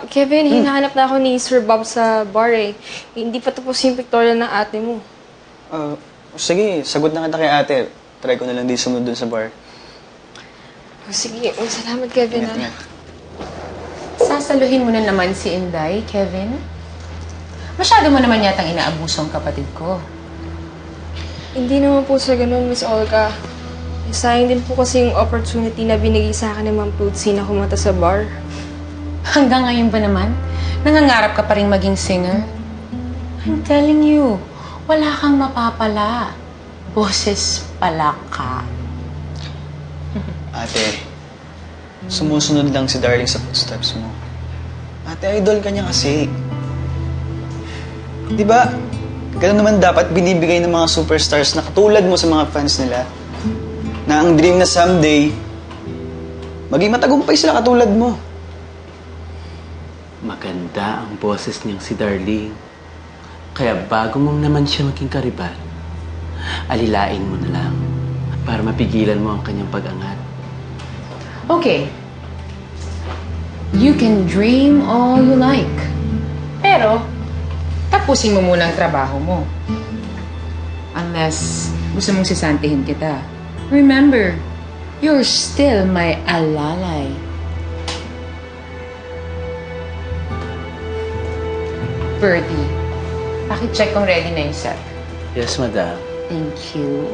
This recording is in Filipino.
Kevin, hinahanap na ako ni Sir Bob sa bar eh. Hindi pa tapos yung pictorial ng ate mo. Sige, sagot na kita kay ate. Try ko na lang di sumunod dun sa bar. Sige, salamat Kevin. Ingat. Sasaluhin mo na naman si Inday, Kevin. Masyado mo naman yatang inaabuso ang kapatid ko. Hindi naman po sa ganun, Miss Olga. Sayang din po kasi yung opportunity na binigay sa akin ni Ma'am Plutzi na kumanta sa bar. Hanggang ngayon ba naman? Nangangarap ka pa rin maging singer? I'm telling you, wala kang mapapala. Boses pala ka. Ate, sumusunod lang si Darling sa footsteps mo. Ate, idol ka niya kasi. Di ba? Ganun naman dapat binibigay ng mga superstars na katulad mo sa mga fans nila. Na ang dream na someday, maging matagumpay sila katulad mo. Maganda ang boses niyang si Darling. Kaya bago mong naman siya maging kariban, alilain mo na lang para mapigilan mo ang kanyang pag-angat. Okay. You can dream all you like. Pero, tapusin mo muna ang trabaho mo. Unless gusto mong sisantihin kita. Remember, you're still my alalay. Birdie, pakicheck kung ready na yung set. Yes, madam. Thank you.